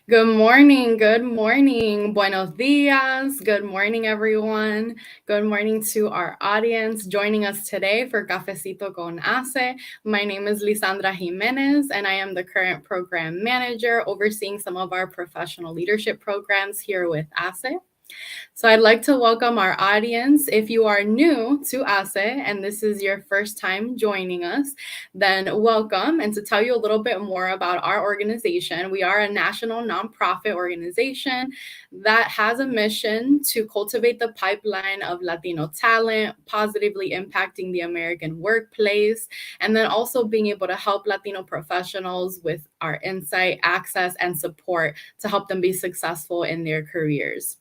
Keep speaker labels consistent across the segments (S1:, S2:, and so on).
S1: Good morning. Good morning. Buenos dias. Good morning, everyone. Good morning to our audience joining us today for Cafecito con HACE. My name is Lisandra Jimenez, and I am the current program manager overseeing some of our professional leadership programs here with HACE. So I'd like to welcome our audience. If you are new to HACE and this is your first time joining us, then welcome. And to tell you a little bit more about our organization, we are a national nonprofit organization that has a mission to cultivate the pipeline of Latino talent, positively impacting the American workplace, and then also being able to help Latino professionals with our insight, access, and support to help them be successful in their careers.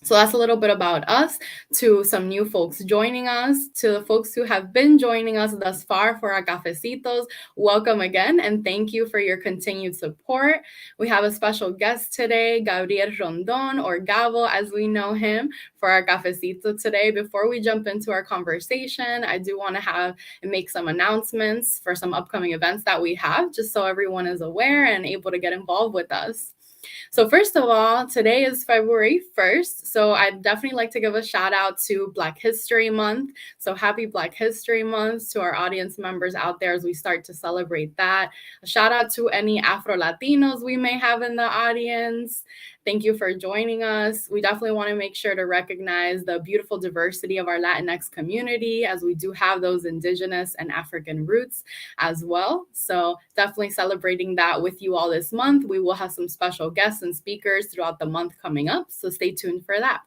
S1: So that's a little bit about us. To some new folks joining us, to the folks who have been joining us thus far for our cafecitos, welcome again and thank you for your continued support. We have a special guest today, Gabriel Rondon, or Gabo as we know him, for our cafecito today. Before we jump into our conversation, I do want to have and make some announcements for some upcoming events that we have, just so everyone is aware and able to get involved with us. So first of all, today is February 1st. So I'd definitely like to give a shout out to Black History Month. So happy Black History Month to our audience members out there as we start to celebrate that. A shout out to any Afro-Latinos we may have in the audience. Thank you for joining us. We definitely want to make sure to recognize the beautiful diversity of our Latinx community, as we do have those Indigenous and African roots as well. So definitely celebrating that with you all this month. We will have some special guests and speakers throughout the month coming up, so stay tuned for that.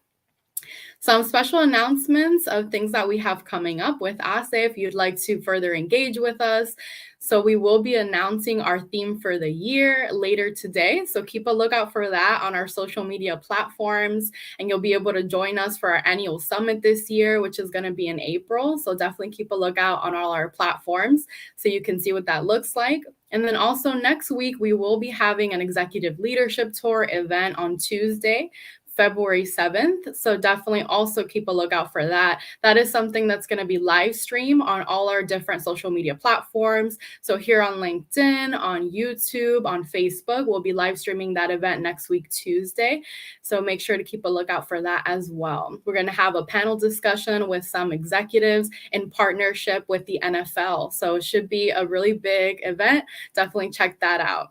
S1: Some special announcements of things that we have coming up with HACE if you'd like to further engage with us. So we will be announcing our theme for the year later today. So keep a lookout for that on our social media platforms, and you'll be able to join us for our annual summit this year, which is going to be in April. So definitely keep a lookout on all our platforms so you can see what that looks like. And then also next week, we will be having an executive leadership tour event on Tuesday, February 7th. So definitely also keep a lookout for that. That is something that's going to be live stream on all our different social media platforms. So here on LinkedIn, on YouTube, on Facebook, we'll be live streaming that event next week, Tuesday. So make sure to keep a lookout for that as well. We're going to have a panel discussion with some executives in partnership with the NFL. So it should be a really big event. Definitely check that out.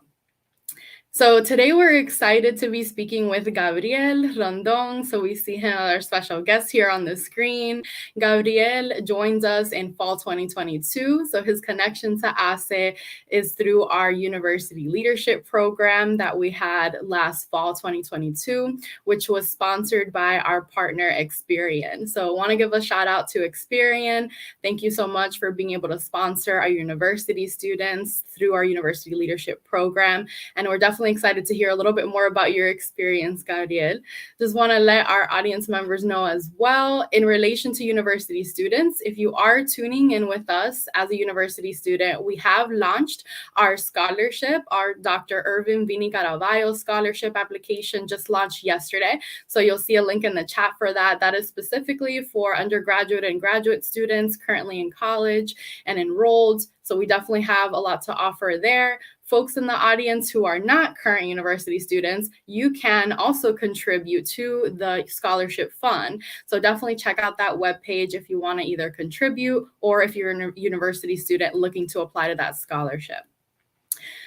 S1: So today we're excited to be speaking with Gabriel Rondon. So we see him, our special guest here on the screen. Gabriel joins us in fall 2022. So his connection to HACE is through our university leadership program that we had last fall 2022, which was sponsored by our partner Experian. So I want to give a shout out to Experian. Thank you so much for being able to sponsor our university students through our university leadership program. And we're definitely excited to hear a little bit more about your experience, Gabriel. Just want to let our audience members know as well, in relation to university students, if you are tuning in with us as a university student, we have launched our scholarship, our Dr. Irvin Vini Caraballo scholarship application just launched yesterday. So you'll see a link in the chat for that. That is specifically for undergraduate and graduate students currently in college and enrolled. So we definitely have a lot to offer there. Folks in the audience who are not current university students, you can also contribute to the scholarship fund. So definitely check out that webpage if you want to either contribute or if you're a university student looking to apply to that scholarship.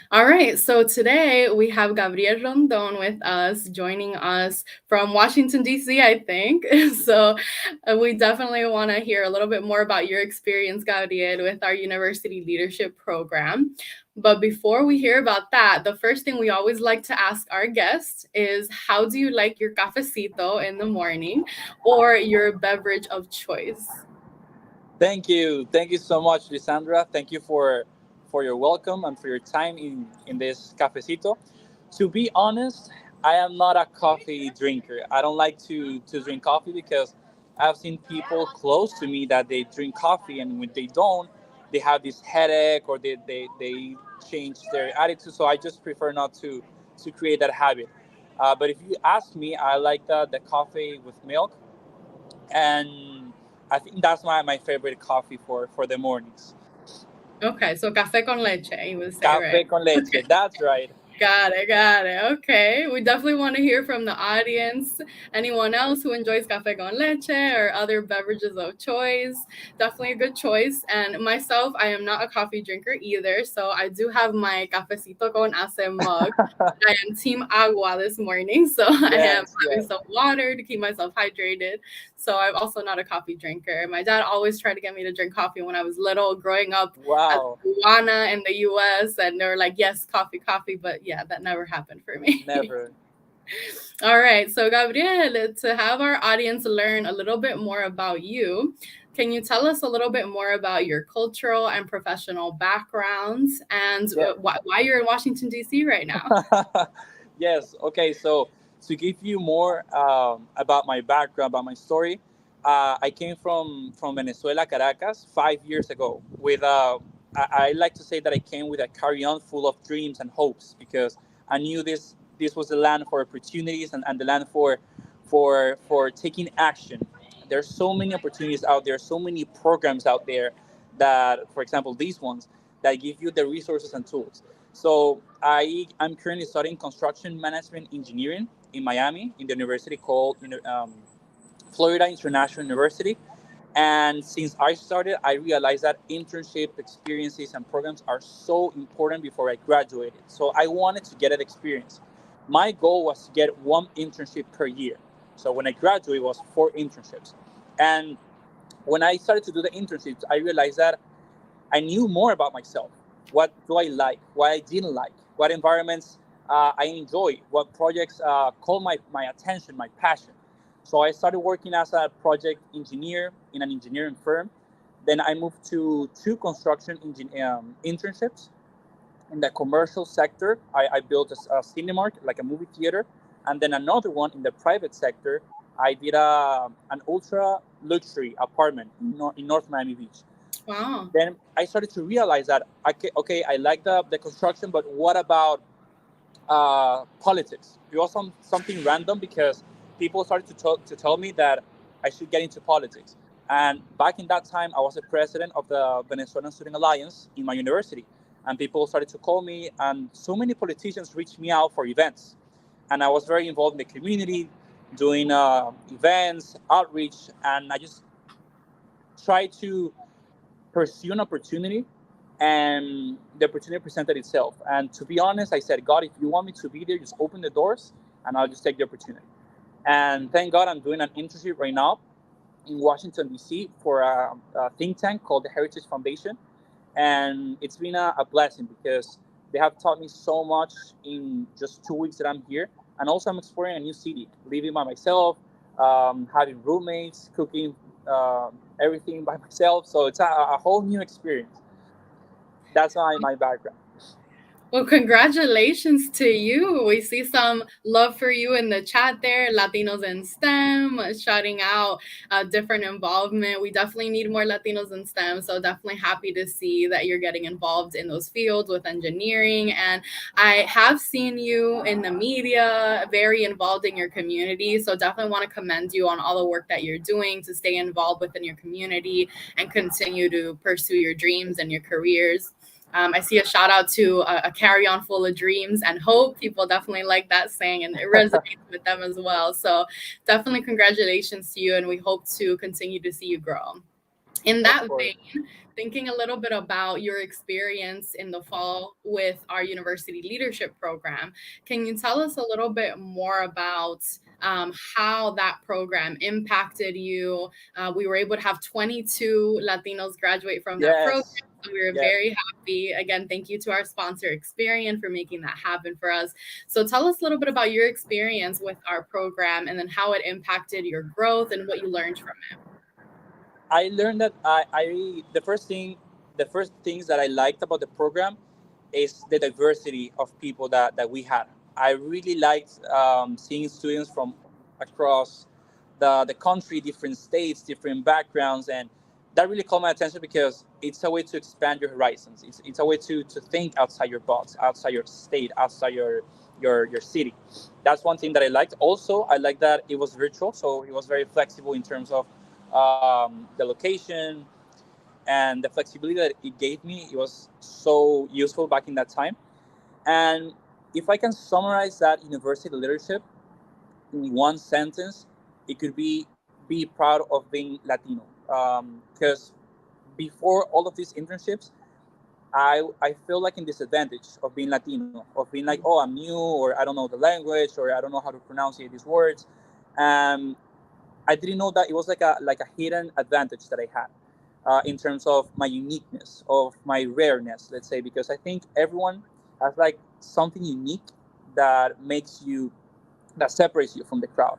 S1: All right, so today we have Gabriel Rondon with us, joining us from Washington, D.C., I think. So we definitely want to hear a little bit more about your experience, Gabriel, with our university leadership program. But before we hear about that, the first thing we always like to ask our guests is, how do you like your cafecito in the morning or your beverage of choice?
S2: Thank you. Thank you so much, Lisandra. Thank you for your welcome and for your time in this cafecito. To be honest, I am not a coffee drinker. I don't like to drink coffee because I've seen people close to me that they drink coffee, and when they don't, they have this headache or they change their attitude. So I just prefer not to create that habit. But if you ask me, I like the coffee with milk, and I think that's my favorite coffee for the mornings.
S1: Okay, so café con leche, you would say,
S2: Café
S1: right?
S2: con leche. That's right.
S1: Got it, got it. Okay. We definitely want to hear from the audience. Anyone else who enjoys café con leche or other beverages of choice? Definitely a good choice. And myself, I am not a coffee drinker either. So I do have my Cafecito con Ace mug. I am team agua this morning. So I am
S2: Yes,
S1: having
S2: yes.
S1: some water to keep myself hydrated. So I'm also not a coffee drinker. My dad always tried to get me to drink coffee when I was little, growing up as
S2: Wow.
S1: a Cubana in the US, and they were like, yes, coffee, coffee, but yeah, that never happened for me.
S2: Never.
S1: All right, so Gabriel, to have our audience learn a little bit more about you, can you tell us a little bit more about your cultural and professional backgrounds and
S2: Yeah.
S1: why you're in Washington, D.C. right now?
S2: Yes. Okay. So to give you more about my background, about my story, I came from Venezuela, Caracas, 5 years ago. With I like to say that I came with a carry-on full of dreams and hopes because I knew this was the land for opportunities and the land for taking action. There's so many opportunities out there, so many programs out there that, for example, these ones that give you the resources and tools. So I'm currently studying construction management engineering in Miami in the university called Florida International University. And since I started, I realized that internship experiences and programs are so important before I graduated. So I wanted to get an experience. My goal was to get one internship per year. So when I graduated, it was 4 internships. And when I started to do the internships, I realized that I knew more about myself. What do I like? What I didn't like? What environments I enjoy? What projects call my attention, my passion? So I started working as a project engineer in an engineering firm. Then I moved to two construction internships in the commercial sector. I built a Cinemark, like a movie theater, and then another one in the private sector. I did an ultra luxury apartment in North Miami Beach.
S1: Wow.
S2: Then I started to realize that okay, I like the construction, but what about politics? It was something random because people started to tell me that I should get into politics. And back in that time, I was the president of the Venezuelan Student Alliance in my university, and people started to call me, and so many politicians reached me out for events, and I was very involved in the community, doing events, outreach, and I just tried to pursue an opportunity, and the opportunity presented itself. And to be honest, I said, God, if you want me to be there, just open the doors and I'll just take the opportunity. And thank God I'm doing an internship right now in Washington, D.C. for a think tank called the Heritage Foundation. And it's been a blessing because they have taught me so much in just 2 weeks that I'm here. And also, I'm exploring a new city, living by myself, having roommates, cooking everything by myself. So it's a whole new experience. That's my background.
S1: Well, congratulations to you. We see some love for you in the chat there, Latinos in STEM, shouting out different involvement. We definitely need more Latinos in STEM. So, definitely happy to see that you're getting involved in those fields with engineering. And I have seen you in the media, very involved in your community. So, definitely want to commend you on all the work that you're doing to stay involved within your community and continue to pursue your dreams and your careers. I see a shout out to a carry on full of dreams and hope. People definitely like that saying and it resonates with them as well. So, definitely congratulations to you, and we hope to continue to see you grow. In
S2: Of
S1: that
S2: course.
S1: vein, thinking a little bit about your experience in the fall with our university leadership program, can you tell us a little bit more about how that program impacted you? We were able to have 22 Latinos graduate from that program.
S2: Yes.
S1: So we were
S2: Yes.
S1: very happy. Again, thank you to our sponsor, Experian, for making that happen for us. So tell us a little bit about your experience with our program and then how it impacted your growth and what you learned from it.
S2: I learned that the first things that I liked about the program is the diversity of people that we had. I really liked seeing students from across the country, different states, different backgrounds, and that really caught my attention because it's a way to expand your horizons. It's a way to think outside your box, outside your state, outside your city. That's one thing that I liked. Also, I like that it was virtual, so it was very flexible in terms of the location and the flexibility that it gave me. It was so useful back in that time, and if I can summarize that university leadership in one sentence, it could be proud of being Latino. Because before all of these internships, I feel like in disadvantage of being Latino, of being like, oh, I'm new, or I don't know the language, or I don't know how to pronounce these words. Um, I didn't know that it was like a hidden advantage that I had in terms of my uniqueness, of my rareness, let's say, because I think everyone has like something unique that makes you that separates you from the crowd.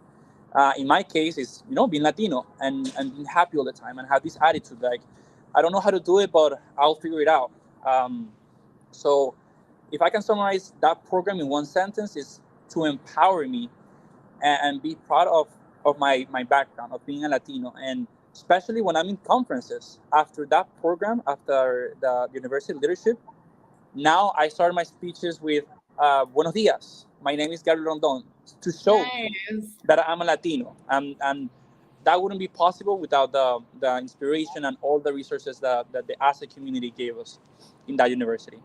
S2: In my case, is being Latino and being happy all the time and have this attitude like I don't know how to do it, but I'll figure it out. Um, so if I can summarize that program in one sentence, is to empower me and be proud of my background of being a Latino, and especially when I'm in conferences after that program, after the university leadership. Now I start my speeches with "Buenos días. My name is Gabriel Rondon," to show
S1: Nice.
S2: that I'm a Latino, and that wouldn't be possible without the inspiration and all the resources that the ASA community gave us in that university.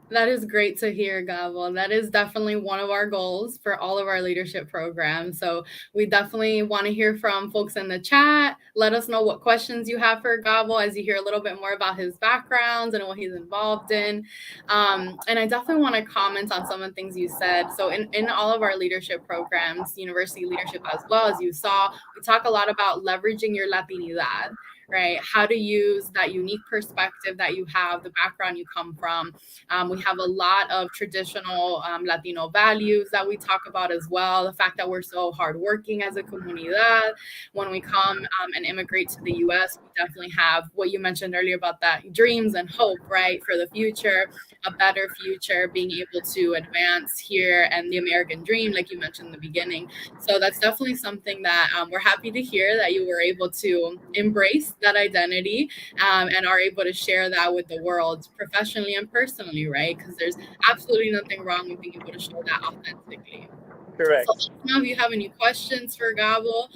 S1: That is great to hear, Gabo. That is definitely one of our goals for all of our leadership programs. So we definitely want to hear from folks in the chat. Let us know what questions you have for Gabo as you hear a little bit more about his backgrounds and what he's involved in. And I definitely want to comment on some of the things you said. So in all of our leadership programs, university leadership as well, as you saw, we talk a lot about leveraging your Latinidad, right? How to use that unique perspective that you have, the background you come from. We have a lot of traditional Latino values that we talk about as well. The fact that we're so hardworking as a comunidad. When we come and immigrate to the US, we definitely have what you mentioned earlier about that dreams and hope, right, for the future, a better future, being able to advance here and the American dream, like you mentioned in the beginning. So that's definitely something that we're happy to hear that you were able to embrace that identity and are able to share that with the world professionally and personally, right? Because there's absolutely nothing wrong with being able to show that authentically. So let
S2: Correct.
S1: us know if you have any questions for Gabo.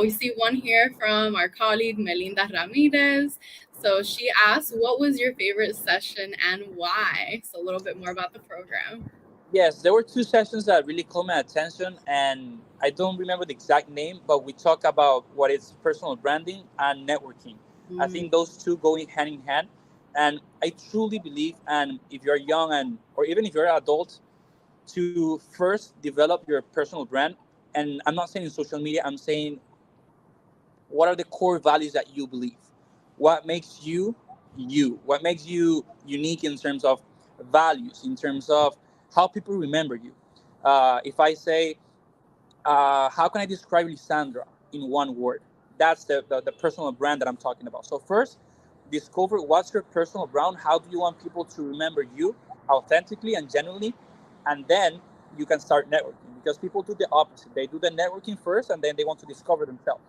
S1: We see one here from our colleague Melinda Ramirez. So she asked, what was your favorite session and why? So a little bit more about the program.
S2: Yes, there were two sessions that really caught my attention, and I don't remember the exact name, but we talk about what is personal branding and networking. I
S1: Mm,
S2: think those two go in hand in hand, and I truly believe, and if you're young and or even if you're an adult, to first develop your personal brand. And I'm not saying in social media, I'm saying what are the core values that you believe? What makes you you? What makes you unique in terms of values, in terms of how people remember you? If I say, how can I describe Lisandra in one word? That's the personal brand that I'm talking about. So first, discover what's your personal brand. How do you want people to remember you authentically and genuinely? And then you can start networking, because people do the opposite. They do the networking first and then they want to discover themselves.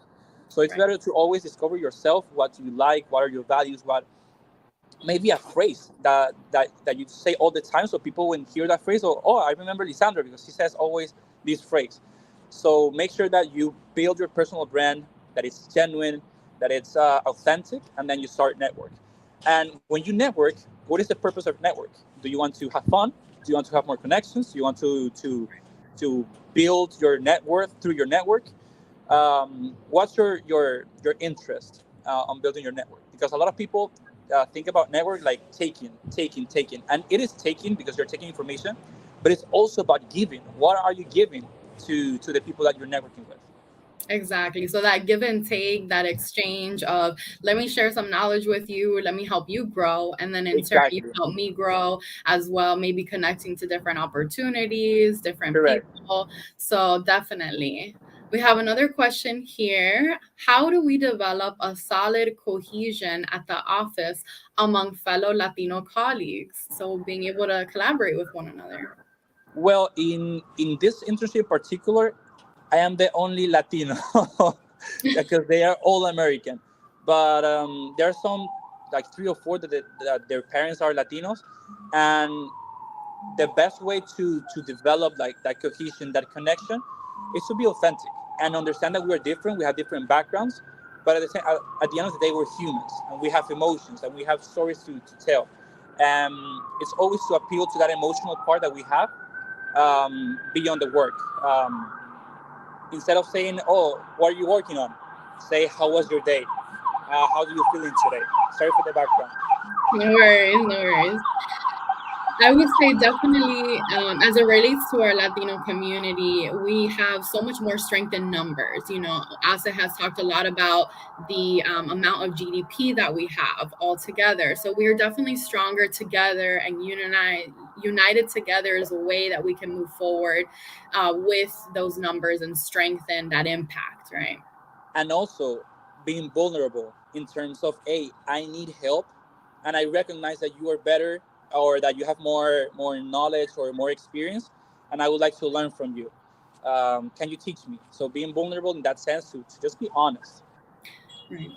S2: So it's
S1: right,
S2: better to always discover yourself, what you like, what are your values, what maybe a phrase that you say all the time, so people when hear that phrase, oh, I remember Lisandra because she says always this phrase. So make sure that you build your personal brand, that it's genuine, that it's authentic, and then you start network. And when you network, what is the purpose of network? Do you want to have fun? Do you want to have more connections? Do you want to build your net worth through your network? What's your interest on building your network? Because a lot of people think about network like taking, and it is taking because you're taking information, but it's also about giving. What are you giving to the people that you're networking with?
S1: exactly. So that give and take, that exchange of let me share some knowledge with you, let me help you grow, and then in turn you
S2: Exactly.
S1: help me grow as well, maybe connecting to different opportunities, different
S2: Correct.
S1: people. So definitely. We have another question here. How do we develop a solid cohesion at the office among fellow Latino colleagues? So being able to collaborate with one another.
S2: Well, in this internship in particular, I am the only Latino because they are all American. But there are some like three or four that their parents are Latinos, and the best way to develop like that cohesion, that connection, is to be authentic and understand that we are different. We have different backgrounds, but at the end of the day, we're humans and we have emotions and we have stories to tell. It's always to appeal to that emotional part that we have, beyond the work. Instead of saying, "Oh, what are you working on?" say, "How was your day? How do you feeling today?" Sorry for the background.
S1: No worries, no worries. I would say definitely, as it relates to our Latino community, we have so much more strength in numbers. ASA has talked a lot about the amount of GDP that we have all together. So we are definitely stronger together, and united together is a way that we can move forward with those numbers and strengthen that impact, right?
S2: And also being vulnerable in terms of, hey, I need help, and I recognize that you are better, or that you have more knowledge or more experience, and I would like to learn from you. Can you teach me? So being vulnerable in that sense, to just be honest.
S1: Right.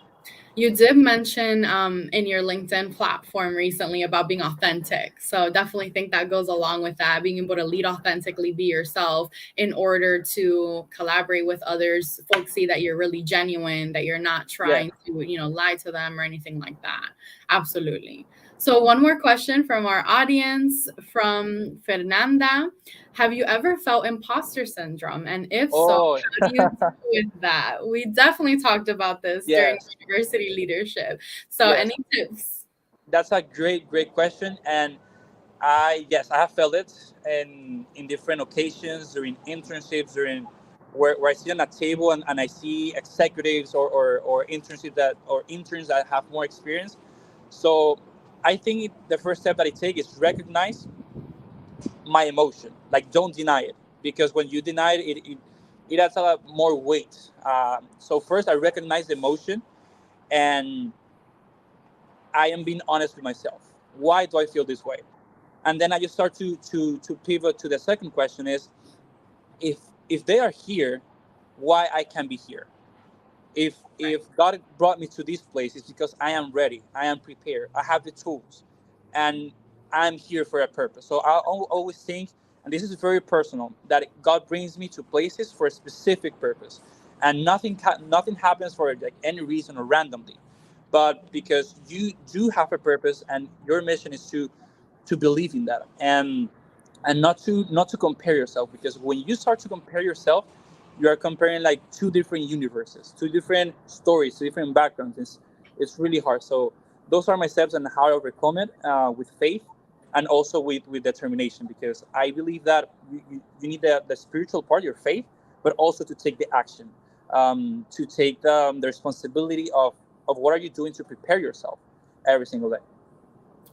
S1: You did mention in your LinkedIn platform recently about being authentic. So definitely think that goes along with that, being able to lead authentically, be yourself in order to collaborate with others. Folks see that you're really genuine, that you're not
S2: Yeah.
S1: trying to, lie to them or anything like that. Absolutely. So one more question from our audience, from Fernanda. Have you ever felt imposter syndrome? And if so,
S2: Oh,
S1: how do you deal with that? We definitely talked about this during
S2: yes,
S1: university leadership. So
S2: yes.
S1: any tips?
S2: That's a great question, and yes, I have felt it in different occasions, during internships, during where I sit on a table, and I see executives or internships or interns that have more experience. So I think the first step that I take is recognize my emotion. Like, don't deny it, because when you deny it, it adds a lot more weight. So first, I recognize the emotion, and I am being honest with myself. Why do I feel this way? And then I just start to pivot to the second question: is, if they are here, why I can be here? If God brought me to this place, it's because I am ready, I am prepared, I have the tools, and I'm here for a purpose. So I always think, and this is very personal, that God brings me to places for a specific purpose, and nothing happens for like any reason or randomly, but because you do have a purpose, and your mission is to believe in that, and not to compare yourself, because when you start to compare yourself, you are comparing like two different universes, two different stories, two different backgrounds. It's really hard. So those are my steps on how I overcome it, with faith, and also with determination, because I believe that you need the spiritual part, your faith, but also to take the action, to take the responsibility of what are you doing to prepare yourself every single day.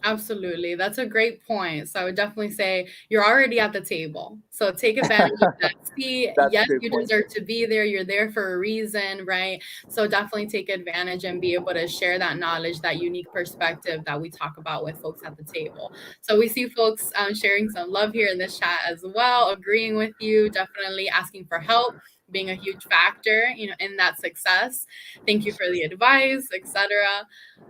S1: Absolutely. That's a great point. So I would definitely say you're already at the table. So take advantage of that seat.
S2: That's a
S1: Yes,
S2: great
S1: you
S2: point.
S1: deserve to be there. You're there for a reason, right? So definitely take advantage and be able to share that knowledge, that unique perspective that we talk about with folks at the table. So we see folks sharing some love here in the chat as well, agreeing with you, definitely asking for help, being a huge factor, in that success. Thank you for the advice, etc.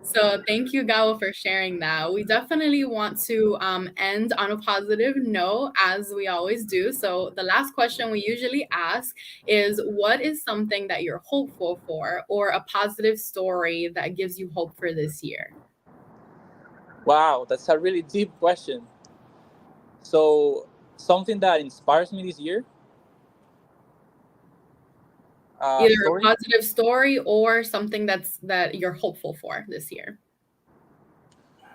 S1: So thank you, Gao, for sharing that. We definitely want to end on a positive note, as we always do. So the last question we usually ask is, what is something that you're hopeful for, or a positive story that gives you hope for this year?
S2: Wow, that's a really deep question. So something that inspires me this year,
S1: Either a
S2: story,
S1: positive story or something that you're hopeful for this year.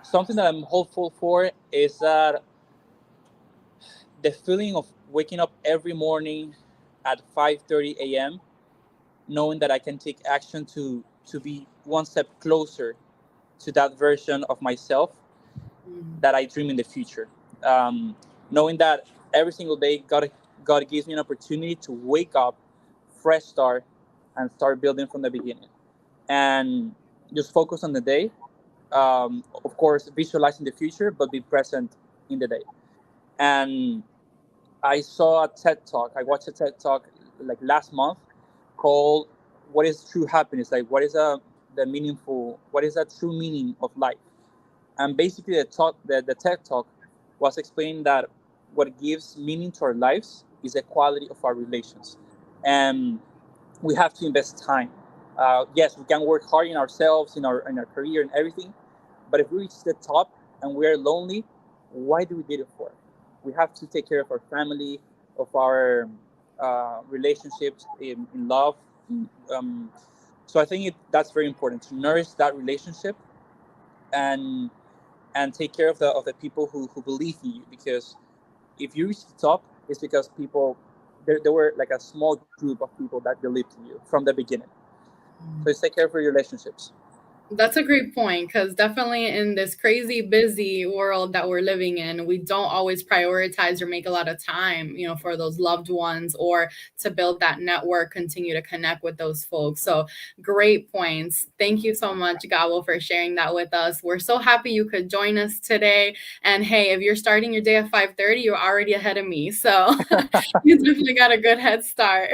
S2: something that I'm hopeful for is that the feeling of waking up every morning at 5:30 a.m., knowing that I can take action to be one step closer to that version of myself
S1: Mm.
S2: that I dream in the future. Um, Knowing that every single day, God gives me an opportunity to wake up, fresh start, and start building from the beginning, and just focus on the day. Of course, visualizing the future, but be present in the day. And I saw a TED talk. I watched a TED talk like last month, called "What is True Happiness?" Like, what is the true meaning of life? And basically, the TED talk was explaining that what gives meaning to our lives is the quality of our relations, and we have to invest time. Yes, we can work hard in ourselves, in our career and everything, but if we reach the top and we are lonely, why do we did it for? We have to take care of our family, of our relationships in love. Um, so I think that's very important to nourish that relationship and take care of the people who believe in you. Because if you reach the top, it's because people there were like a small group of people that believed in you from the beginning. So take care of your relationships.
S1: That's a great point, because definitely in this crazy busy world that we're living in, we don't always prioritize or make a lot of time, for those loved ones, or to build that network, continue to connect with those folks. So great points. Thank you so much, Gabo, for sharing that with us. We're so happy you could join us today. And hey, if you're starting your day at 5:30, you're already ahead of me. So you definitely got a good head start.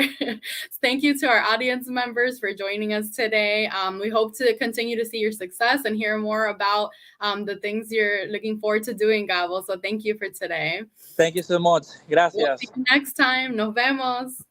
S1: Thank you to our audience members for joining us today. We hope to continue to see your success and hear more about the things you're looking forward to doing, Gabo. So thank you for today.
S2: Thank you so much.
S1: We'll
S2: Gracias.
S1: see you next time. Nos vemos.